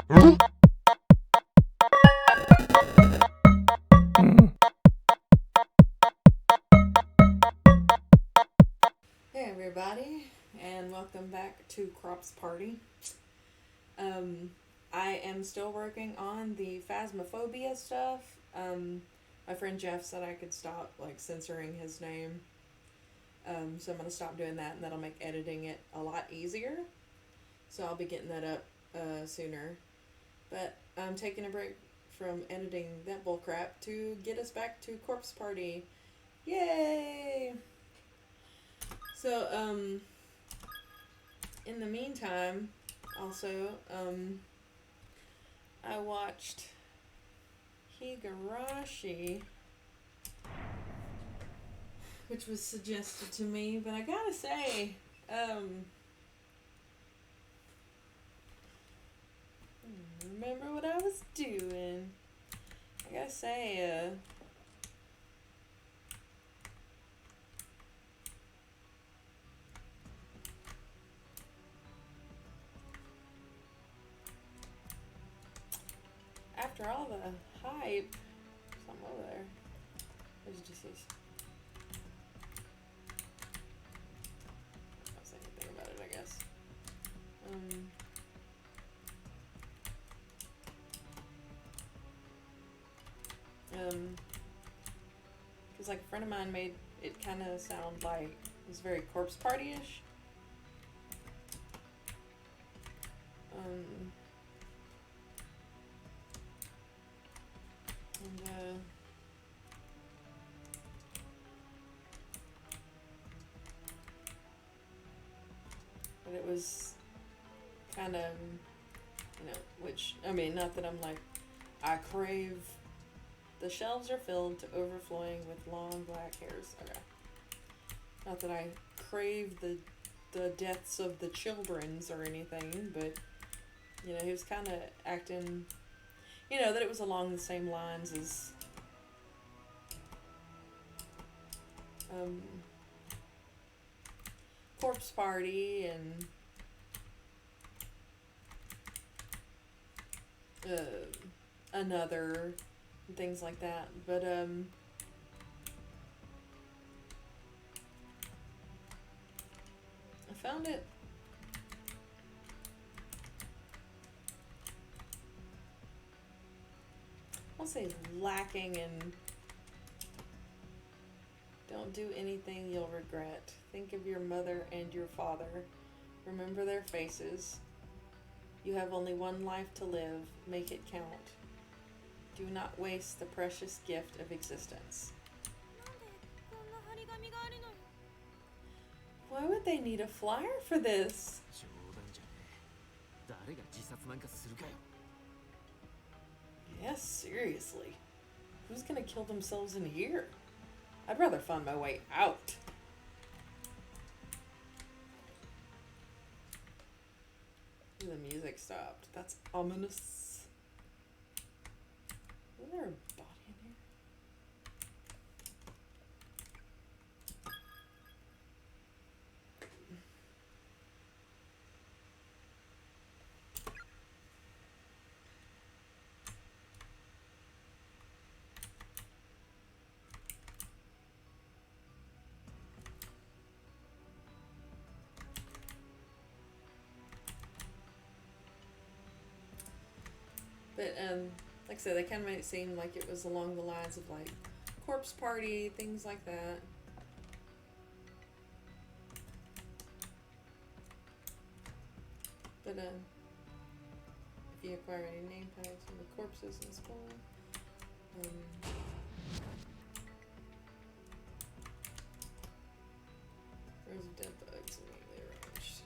Hey everybody, and welcome back to Crops Party. I am still working on the phasmophobia stuff. My friend Jeff said I could stop censoring his name. So I'm gonna stop doing that, and that'll make editing it a lot easier. So I'll be getting that up sooner. But I'm taking a break from editing that bullcrap to get us back to Corpse Party. Yay! So, in the meantime, also, I watched Higurashi, which was suggested to me, but I gotta say, remember what I was doing. I gotta say, after all the hype, something over there. There's just this. I don't say anything about it, I guess. Because like a friend of mine made it kind of sound like it was very Corpse Party-ish. And but it was kind of, which, I mean, not that I'm like, I crave, the shelves are filled to overflowing with long black hairs. Okay. Not that I crave the deaths of the children's or anything, but, he was kind of acting, that it was along the same lines as, Corpse Party and Another, and things like that. But I found it I'll say lacking in don't do anything you'll regret. Think of your mother and your father. Remember their faces. You have only one life to live. Make it count. Do not waste the precious gift of existence. Why would they need a flyer for this? Yes, seriously. Who's gonna kill themselves in here? I'd rather find my way out. The music stopped. That's ominous. Is there a body in here? But, like I said, they kind of made it seem like it was along the lines of, like, Corpse Party, things like that. But, if you acquire any name tags from the corpses in school, rows of dead bugs immediately arranged.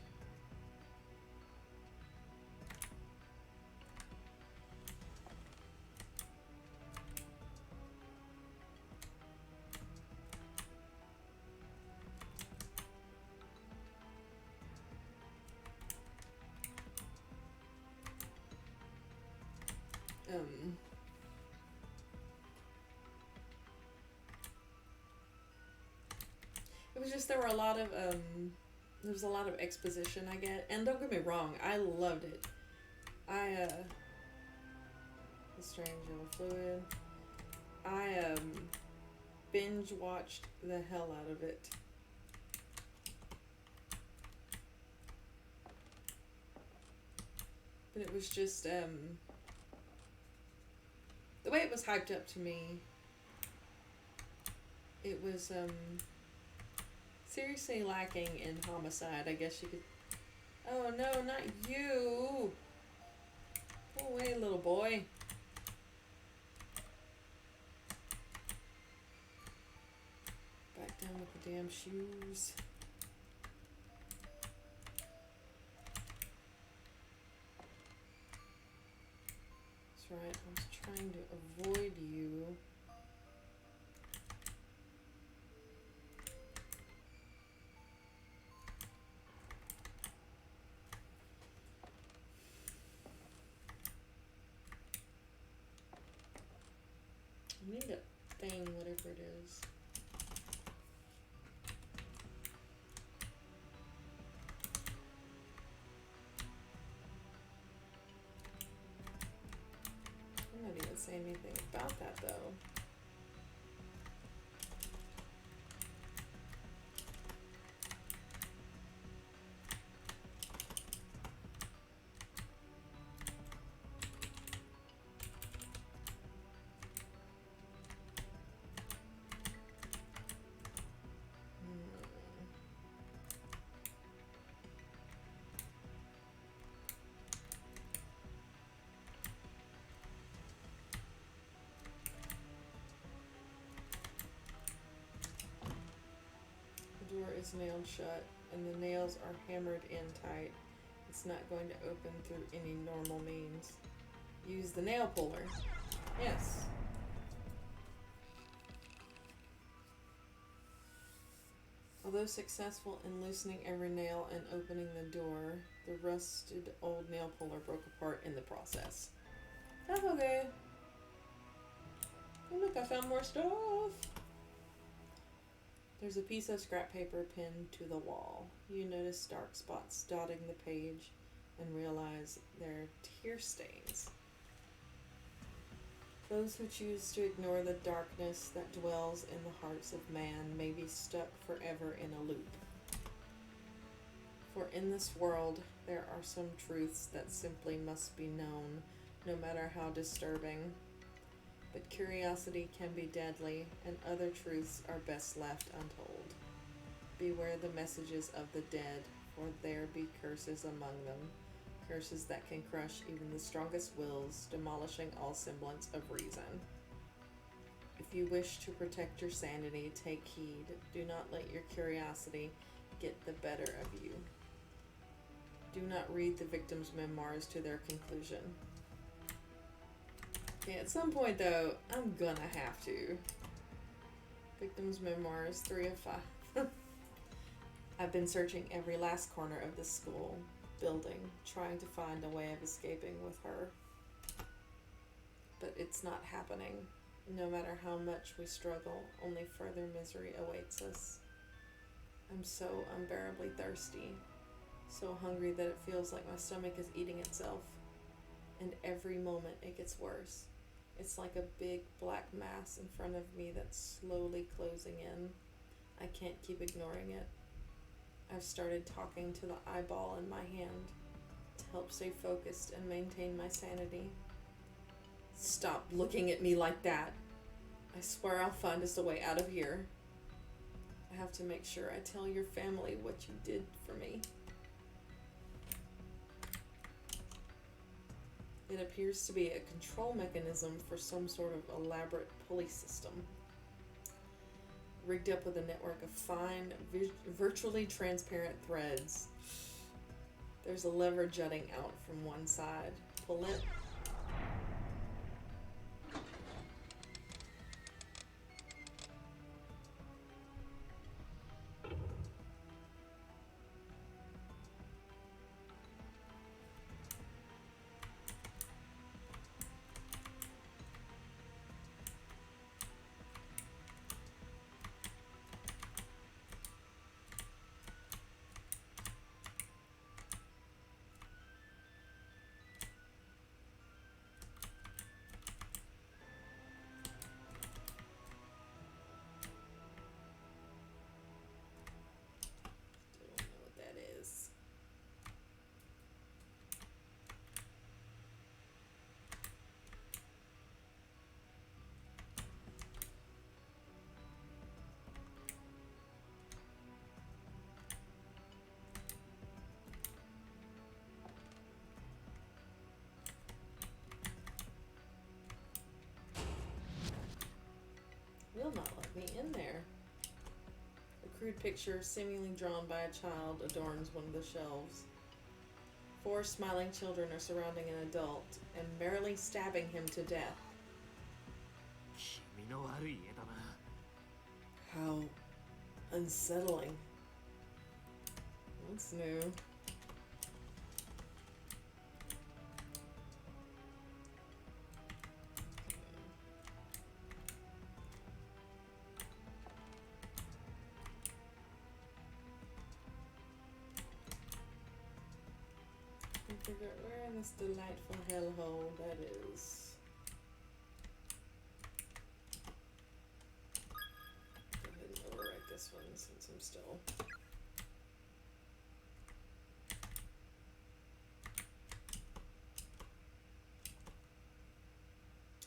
It was just there was a lot of exposition I get, and don't get me wrong, I loved it. I The strange yellow fluid. I binge watched the hell out of it. But it was just the way it was hyped up to me. It was seriously lacking in homicide, I guess you could. Oh no, not you! Go away, little boy. Back down with the damn shoes. That's right, I was trying to avoid you. I need a thing, whatever it is. I'm not even saying anything about that though. The door is nailed shut and the nails are hammered in tight. It's not going to open through any normal means. Use the nail puller. Yes. Although successful in loosening every nail and opening the door, the rusted old nail puller broke apart in the process. That's okay. Oh look, I found more stuff. There's a piece of scrap paper pinned to the wall. You notice dark spots dotting the page and realize they're tear stains. Those who choose to ignore the darkness that dwells in the hearts of man may be stuck forever in a loop. For in this world, there are some truths that simply must be known, no matter how disturbing. But curiosity can be deadly, and other truths are best left untold. Beware the messages of the dead, for there be curses among them, curses that can crush even the strongest wills, demolishing all semblance of reason. If you wish to protect your sanity, take heed. Do not let your curiosity get the better of you. Do not read the victim's memoirs to their conclusion. Okay, at some point though, I'm gonna have to. Victim's memoirs, 3 of 5. I've been searching every last corner of this school building, trying to find a way of escaping with her. But it's not happening. No matter how much we struggle, only further misery awaits us. I'm so unbearably thirsty, so hungry that it feels like my stomach is eating itself. And every moment it gets worse. It's like a big black mass in front of me that's slowly closing in. I can't keep ignoring it. I've started talking to the eyeball in my hand to help stay focused and maintain my sanity. Stop looking at me like that. I swear I'll find us a way out of here. I have to make sure I tell your family what you did for me. It appears to be a control mechanism for some sort of elaborate pulley system. Rigged up with a network of fine, virtually transparent threads. There's a lever jutting out from one side. Pull it. crude picture, seemingly drawn by a child, adorns one of the shelves. 4 smiling children are surrounding an adult and merrily stabbing him to death. 気味の悪い絵だな。 How unsettling. What's new? Figure out where in this delightful hellhole that is. Go ahead and overwrite this one since I'm still.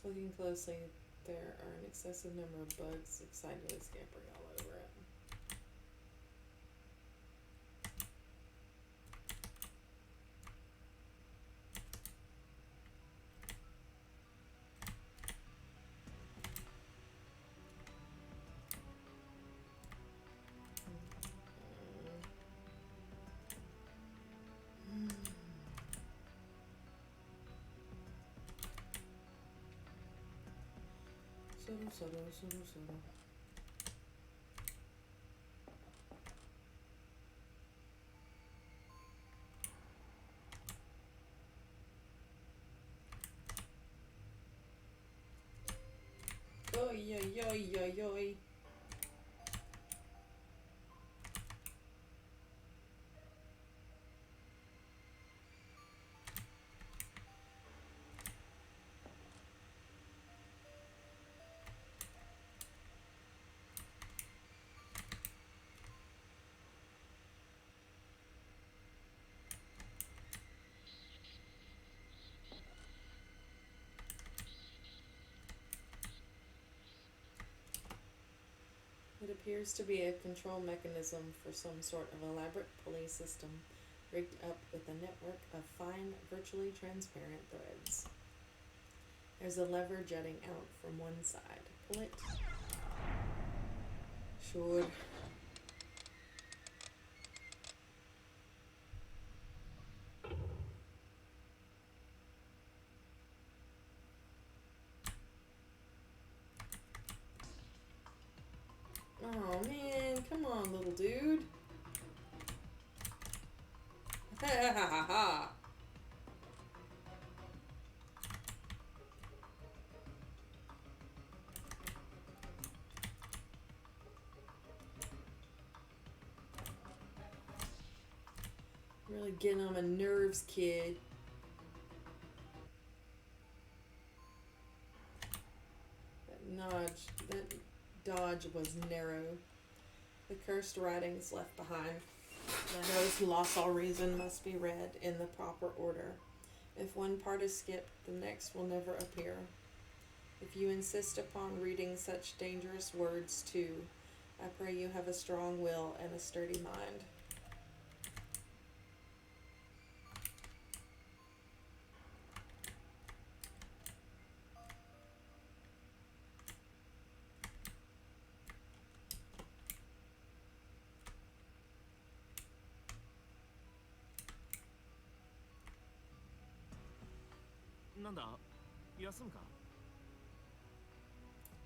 Looking closely, there are an excessive number of bugs excitedly scampering all over it. Subtle. Oi, oi, oi, oi, oi. It appears to be a control mechanism for some sort of elaborate pulley system rigged up with a network of fine, virtually transparent threads. There's a lever jutting out from one side. Pull it. Sure. Oh man, come on, little dude. Ha ha ha ha. Really getting on my nerves, kid. That dodge was narrow. The cursed writings left behind. Those lost all reason must be read in the proper order. If one part is skipped, the next will never appear. If you insist upon reading such dangerous words too, I pray you have a strong will and a sturdy mind.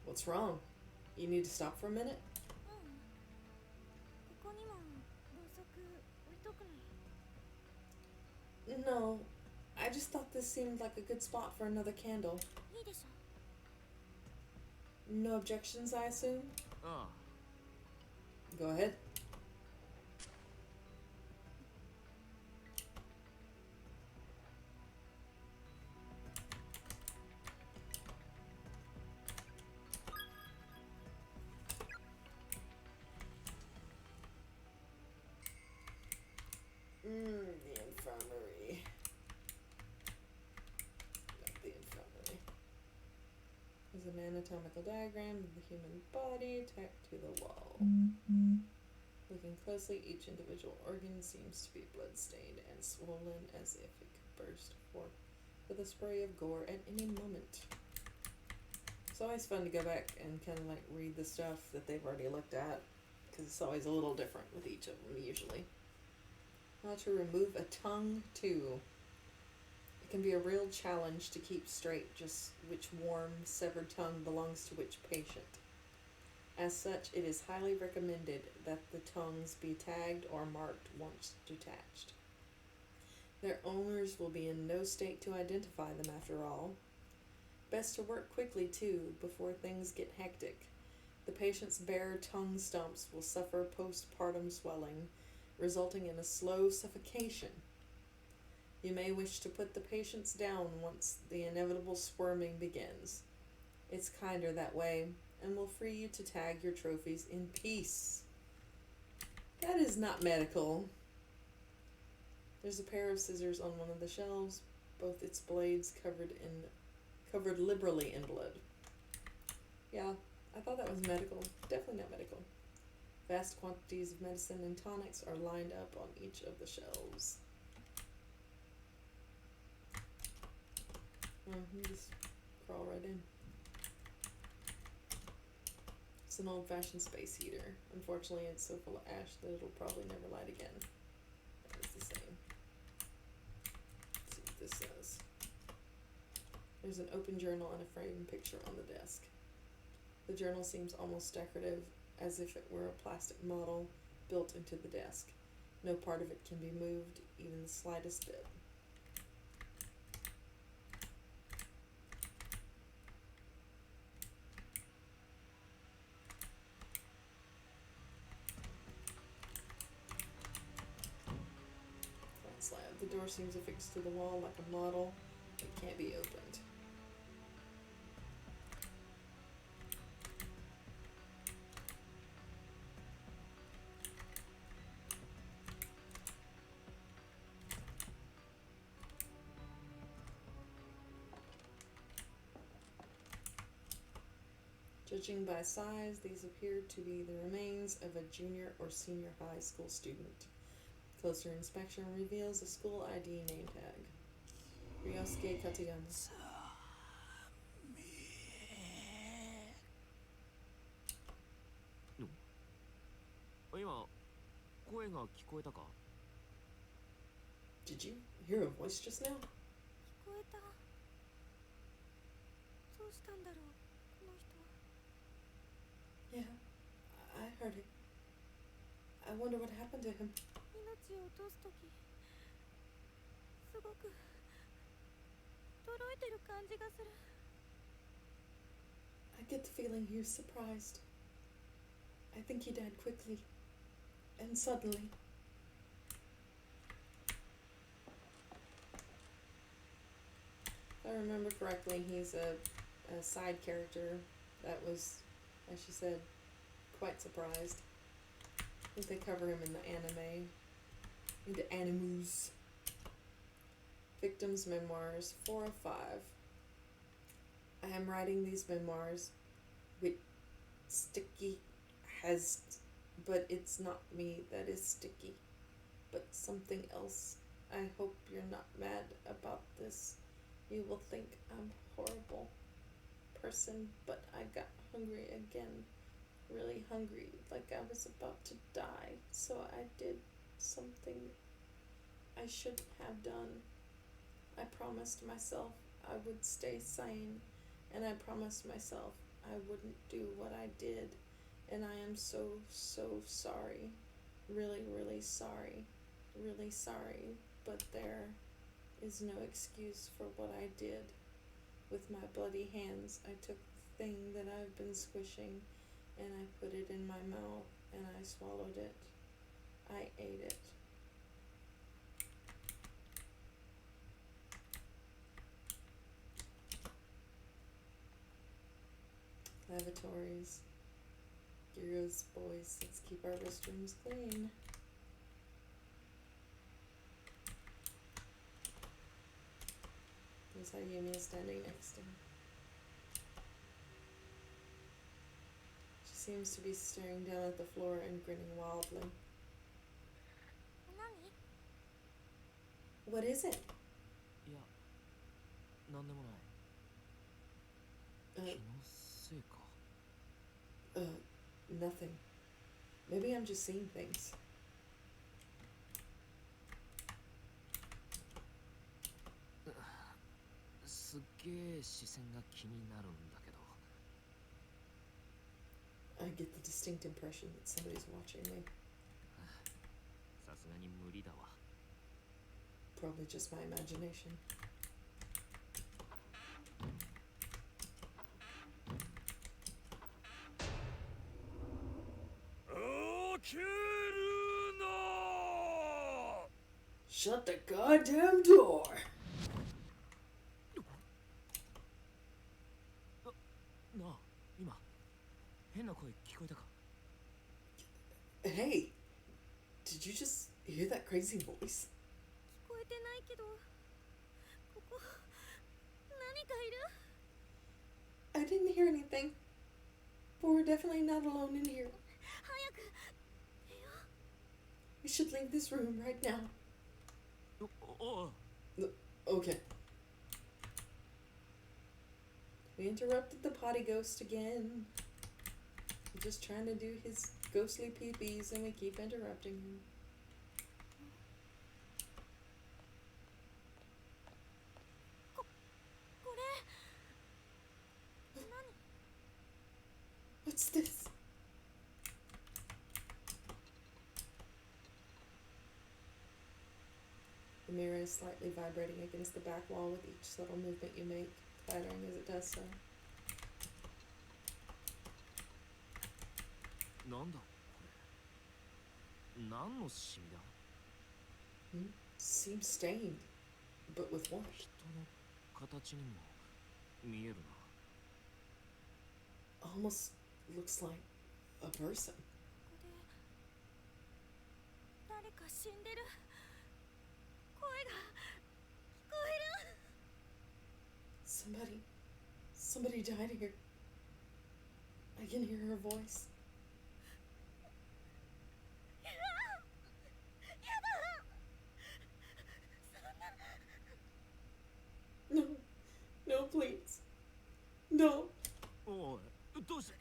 What's wrong? You need to stop for a minute? No, I just thought this seemed like a good spot for another candle. No objections, I assume? Go ahead. The infirmary. Not the infirmary. There's an anatomical diagram of the human body tacked to the wall. Looking closely, each individual organ seems to be blood-stained and swollen as if it could burst forth with a spray of gore at any moment. It's always fun to go back and kind of like read the stuff that they've already looked at, because it's always a little different with each of them, usually. How to remove a tongue, too. It can be a real challenge to keep straight just which warm, severed tongue belongs to which patient. As such, it is highly recommended that the tongues be tagged or marked once detached. Their owners will be in no state to identify them after all. Best to work quickly, too, before things get hectic. The patient's bare tongue stumps will suffer postpartum swelling, resulting in a slow suffocation. You may wish to put the patients down once the inevitable squirming begins. It's kinder that way, and will free you to tag your trophies in peace. That is not medical. There's a pair of scissors on one of the shelves, both its blades covered liberally in blood. Yeah, I thought that was medical. Definitely not medical. Vast quantities of medicine and tonics are lined up on each of the shelves. Oh, you just crawl right in. It's an old-fashioned space heater. Unfortunately, it's so full of ash that it'll probably never light again. That is the same. Let's see what this says. There's an open journal and a framed picture on the desk. The journal seems almost decorative, as if it were a plastic model built into the desk. No part of it can be moved, even the slightest bit. Flat slab. The door seems affixed to the wall like a model. It can't be opened. Judging by size, these appear to be the remains of a junior or senior high school student. Closer inspection reveals a school ID name tag. Ryosuke Katayama. 今声が聞こえたか Did you hear a voice just now? 聞こえた。どうしたんだろう、この人は。 Yeah, I heard it. I wonder what happened to him. 命を落とすとき、すごく驚いてる感じがする。 I get the feeling he was surprised. I think he died quickly and suddenly. If I remember correctly, he's a side character that was, as she said, quite surprised. I think they cover him in the anime, in the animus. Victim's Memoirs, 4 of 5. I am writing these memoirs with sticky has, but it's not me that is sticky, but something else. I hope you're not mad about this. You will think I'm a horrible person, but I got hungry again. Really hungry, like I was about to die. So I did something I shouldn't have done. I promised myself I would stay sane, and I promised myself I wouldn't do what I did. And I am so, so sorry. Really, really sorry. Really sorry. But there is no excuse for what I did. With my bloody hands, I took the thing that I've been squishing and I put it in my mouth and I swallowed it. I ate it. Lavatories. Giro's boys, let's keep our restrooms clean. There's Ayumi standing next to him. She seems to be staring down at the floor and grinning wildly. 何？ What is it? いやなんでもない Uh, 気のせいか nothing. Maybe I'm just seeing things. すっげえ視線が気になるんだけど。 I get the distinct impression that somebody's watching me. さすがに無理だわ。 Probably just my imagination. Shut the goddamn door! なあ、今変な声聞こえたか？ Hey! Did you just hear that crazy voice? 聞こえてないけど、ここ何かいる？ I didn't hear anything. But we're definitely not alone in here. 早く出よ We should leave this room right now. おう。 Okay. We interrupted the potty ghost again. He's just trying to do his ghostly peepees and we keep interrupting him. これ何？ What's this? The mirror is slightly vibrating against the back wall with each subtle movement you make, clattering as it does so. なんだこれ。何のシミだ？ Seems stained, but with what? 人の形にも見えるな。 Almost looks like a person. ここで誰か死んでる。声が聞こえる。 Somebody died here. I can hear her voice. やだ。そんな。 No, no, please. No. おい、どうして？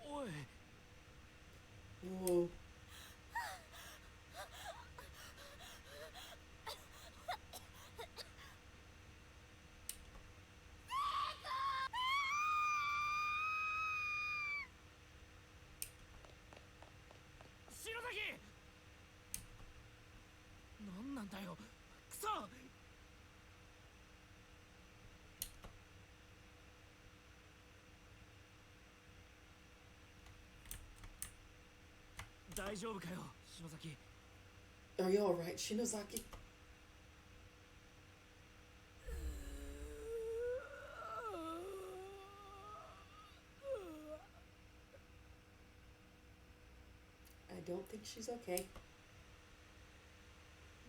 おい。 Whoa. Shirozaki! なんなんだよ。くそ！ 大丈夫かよ、篠崎。 Are you alright, Shinozaki? I don't think she's okay.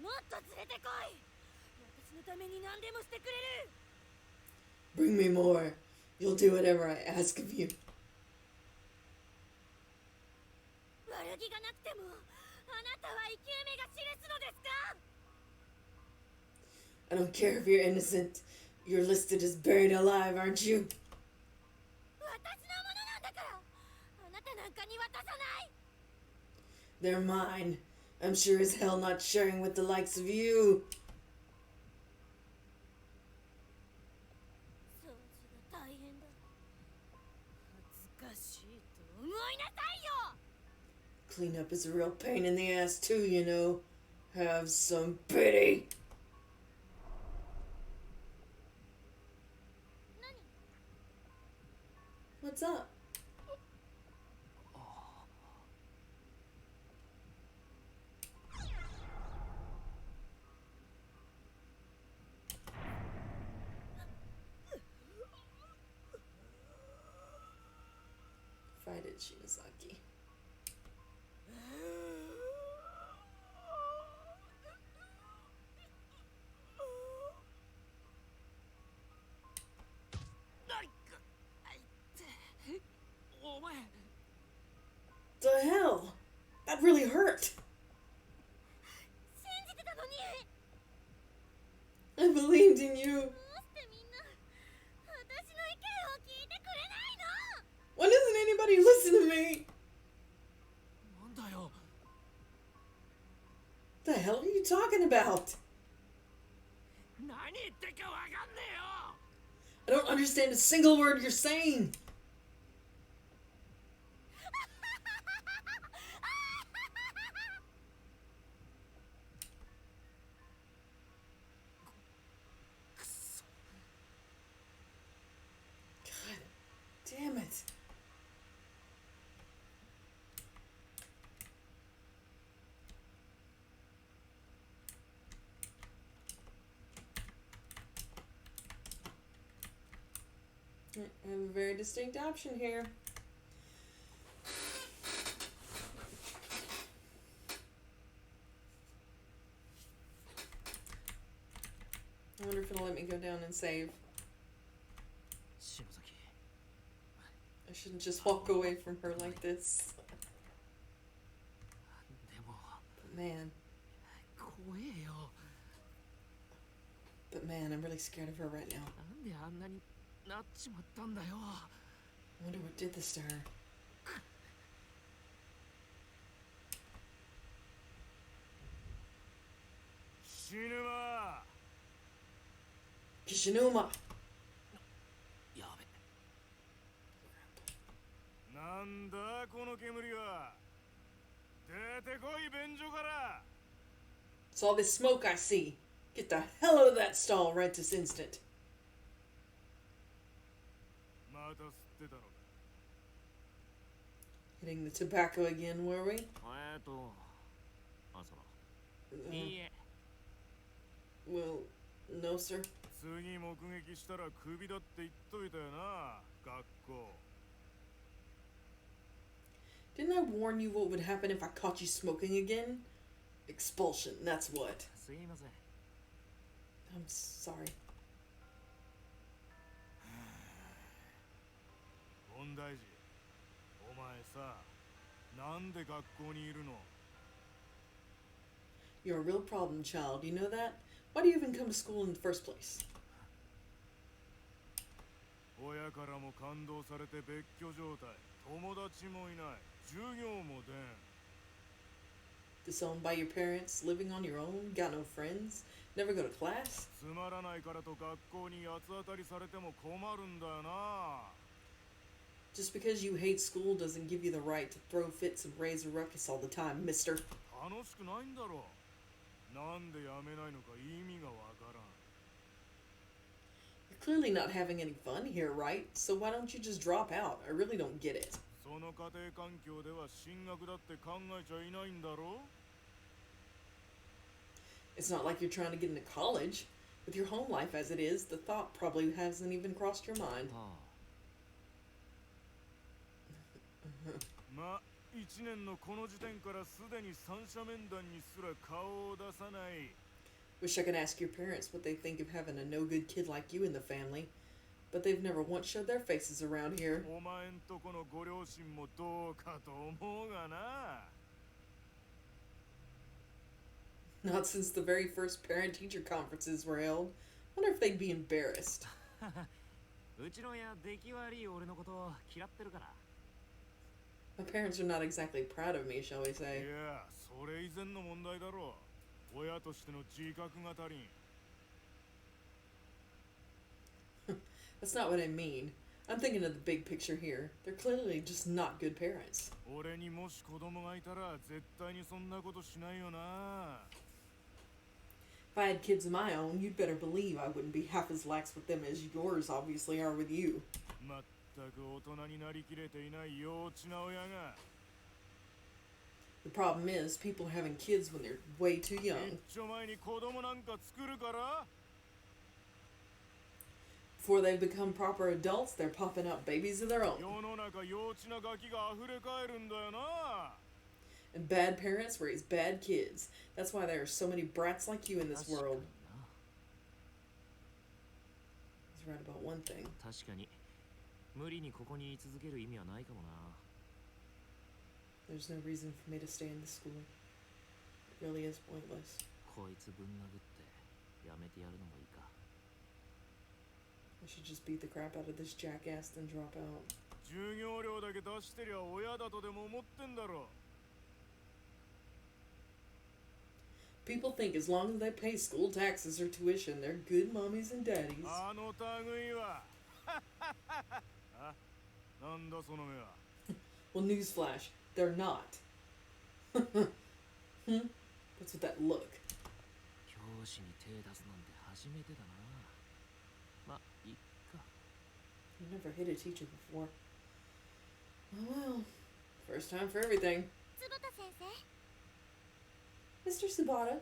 もっと連れてこい。私のために何でもしてくれる。 Bring me more. You'll do whatever I ask of you. 悪気がなくても、あなたは生き埋めが記すのですか？ I don't care if you're innocent. You're listed as buried alive, aren't you? 私のものなんだから。あなたなんかに渡さない。 They're mine. I'm sure as hell not sharing with the likes of you. 掃除が大変だ。恥ずかしいと思いなさいよ。 Cleanup is a real pain in the ass too, you know. Have some pity. 何？ What's up? Fight it, Shinozaki. お前。 The hell? That you talking about? 何言ってっかわかんねえよ I don't understand a single word you're saying. God damn it. I have a very distinct option here. I wonder if it'll let me go down and save. 篠崎 I shouldn't just walk away from her like this. でも But man, 怖えよ but man, I'm really scared of her right now. なんであんなになっちまったんだよ I wonder what did this to her. 死ぬま Kishinuma! やべなんだこの煙は出てこい便所から It's all this smoke I see. Get the hell out of that stall right this instant. また吸ってたのか Hitting the tobacco again, were we? あその Uh, いいえ well, no, sir. 次目撃したらクビだって言っといたよな学校 Didn't I warn you what would happen if I caught you smoking again? Expulsion, that's what. すいません I'm sorry. 問題児お前さなんで学校にいるの You're a real problem, child. You know that? Why do you even come to school in the first place? 親からも感動されて別居状態友達もいない授業も出ん Disowned by your parents, living on your own, got no friends, never go to class? つまらないからと学校に八つ当たりされても困るんだよな Just because you hate school doesn't give you the right to throw fits and raise a ruckus all the time, mister. 楽しくないんだろうなんでやめないのか意味がわからん You're clearly not having any fun here, right? So why don't you just drop out? I really don't get it. その家庭環境では進学だって考えちゃいないんだろ It's not like you're trying to get into college. With your home life as it is, the thought probably hasn't even crossed your mind. あま、一年のこの時点からすでに三者面談にすら顔を出さない Wish I could ask your parents what they think of having a no-good kid like you in the family. But they've never once showed their faces around here. お前んとこのご両親もどうかと思うがな Not since the very first parent-teacher conferences were held. Wonder if they'd be embarrassed. うちの親出来悪い俺のこと嫌ってるから My parents are not exactly proud of me, shall we い say. やそれ以前の問題だろう親としての自覚が足りん That's not what I mean. I'm thinking of the big picture here. They're clearly just not good parents. 俺にもし子供がいたら絶対にそんなことしないよな If I had kids of my own, you'd better believe I wouldn't be half as lax with them as yours obviously are with you. まったく大人になりきれていない幼稚な親が The problem is, people are having kids when they're way too 一 young. 丁前に子供なんか作るから Before they become proper adults, they're popping out babies of their own. 世の中幼稚なガキが溢れ返るんだよな And bad parents raise bad kids. That's why there are so many brats like you in this 確かに world. な He's right about one thing. 確かに無理にここに居続ける意味はないかもな There's no reason for me to stay in this school. It really is pointless. こいつぶん殴ってやめてやるのもいいか I should just beat the crap out of this jackass then drop out. 授業料だけ出してりゃ親だとでも思ってんだろ People think as long as they pay school taxes or tuition, they're good mommies and daddies. あの類はあ、なんだその目は。 Well, newsflash, they're not. What's with that look? 教師に手出すなんて初めてだな。ま、いっか。 I've never hit a teacher before. Oh well, first time for everything. 坪田先生 Mr. Subata,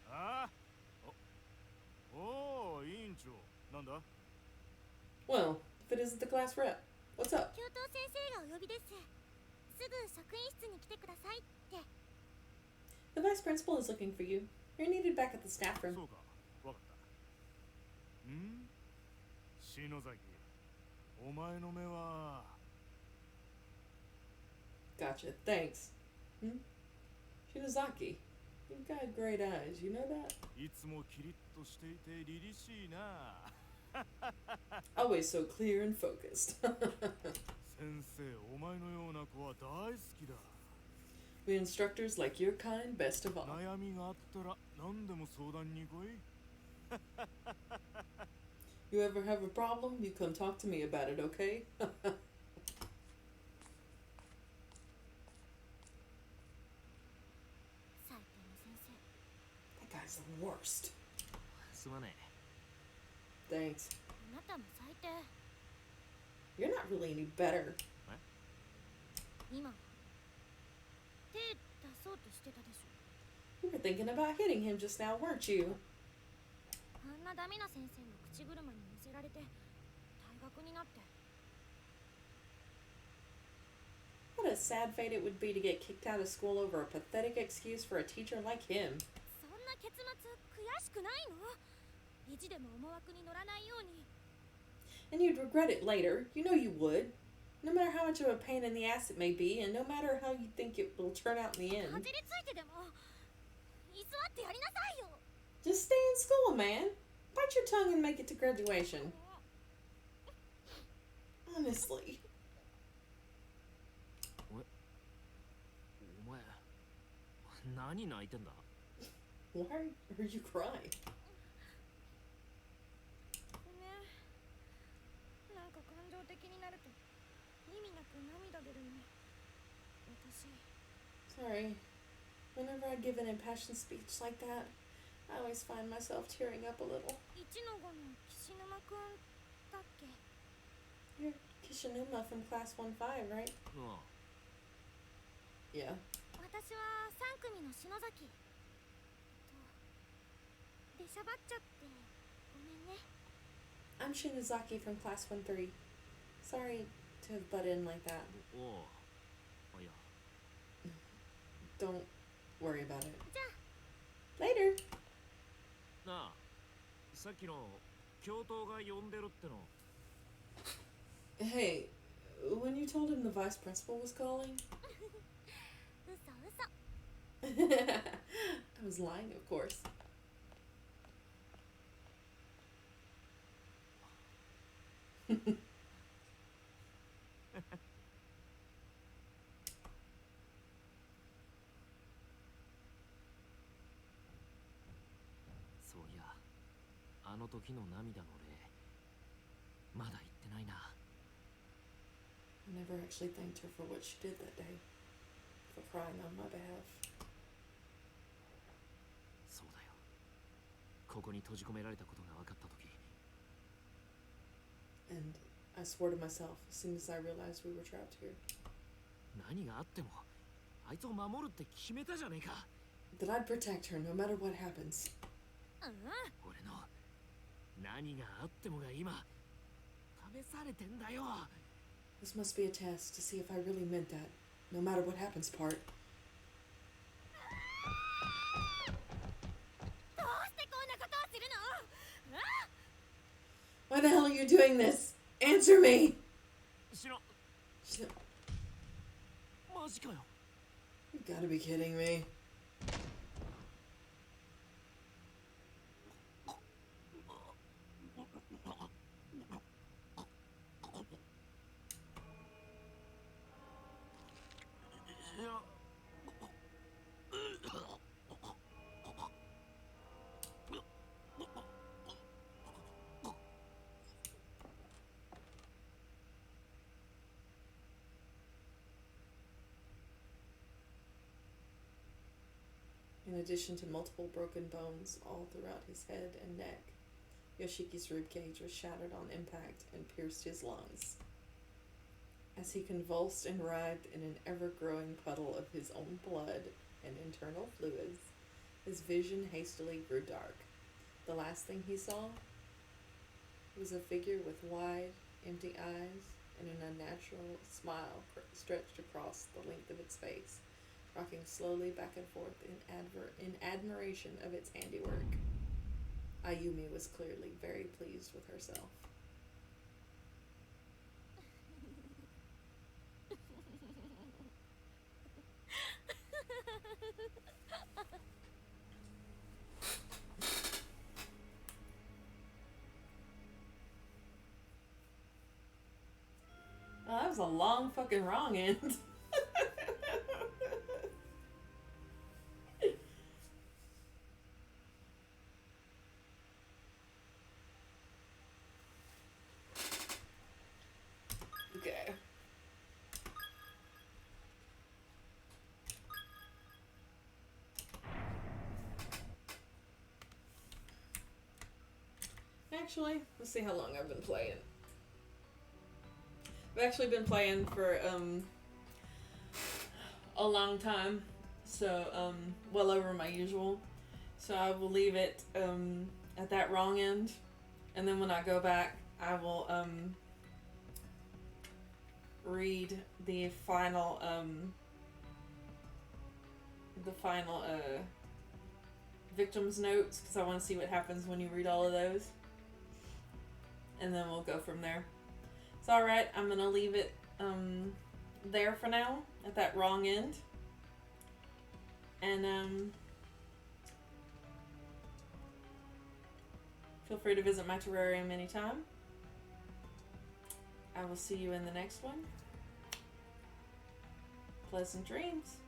ああ、おお、委員長、なんだ。 well, if it isn't the class rep, what's up? 教頭先生がお呼びです。すぐ職員室に来てくださいって。 The vice principal is looking for you. You're needed back at the staff そ room. うか、わかった。ん？篠崎、お前の目は。 Gotcha, thanks. Shinozaki, you've got great eyes, you know that? いつもキリッとしていて凛々しいな。 Always so clear and focused. 先生、お前のような子は大好きだ。 We instructors like your kind best of all. 悩みがあったら何でも相談に来い。 You ever have a problem, you come talk to me about it, okay? 最低の先生。 That guy's the worst. すまねえ。 Thanks. あなたも最低。 You're not really any better. 今手出そうとしてたでしょ。 You were thinking about hitting him just now, weren't you? あんなダメな先生の口車に乗せられて退学になって。 What a sad fate it would be to get kicked out of school over a pathetic excuse for a teacher like him. そんな結末悔しくないの？意地でも思惑に乗らないように。 And you'd regret it later. You know you would. No matter how much of a pain in the ass it may be, and no matter how you think it will turn out in the か end. じりついてでも居座ってやりなさいよ。 Just stay in school, man. Bite your tongue and make it to graduation. Honestly. お前、何泣いてんだ？ Why are you crying? ごめん。なんか感情的になると意味なく涙出るの。私。 Sorry. Whenever I give an impassioned speech like that, I always find myself tearing up a little. 1の5の岸沼くんだっけ？ You're Kishinuma from class 1-5, right? ああ、 Yeah. 私は3組の篠崎。出しゃばっちゃってごめんね。 I'm Shinozaki from class 1-3. Sorry to have butt in like that. おう。あ、いや。 Don't worry about it. じゃ Later. なあ、さっきの教頭が呼んでるっての。 Hey, when you told him the vice principal was calling? 嘘嘘。 I was lying, of course. そういや、あの時の涙の礼、まだ言ってないな。 I never actually thanked her for what she did that day. For crying on my behalf. そうだよ。ここに閉じ込められたことが分かった時。 And I swore to myself as soon as I realized we were trapped here 何があっても、あいつを守るって決めたじゃねえか。 that I'd protect her no matter what happens. うん。俺の何があってもが今試されてんだよ。 This must be a test to see if I really meant that, no matter what happens part. どうしてこんなことをするの？ Why the hell are you doing this? Answer me! しろ、 Shit. マジかよ。 You gotta be kidding me. addition to multiple broken bones all throughout his head and neck. Yoshiki's ribcage was shattered on impact and pierced his lungs. As he convulsed and writhed in an ever-growing puddle of his own blood and internal fluids, his vision hastily grew dark. The last thing he saw was a figure with wide, empty eyes and an unnatural smile stretched across the length of its face, rocking slowly back and forth in admiration of its handiwork. Ayumi was clearly very pleased with herself. Oh, that was a long fucking wrong end. Okay. Actually, let's see how long I've been playing. I've actually been playing for a long time, so well over my usual. So I will leave it at that wrong end, and then when I go back, I will read the final victims notes, because I want to see what happens when you read all of those, and then we'll go from there. It's alright, I'm gonna leave it there for now, at that wrong end. And feel free to visit my terrarium anytime. I will see you in the next one. Pleasant dreams.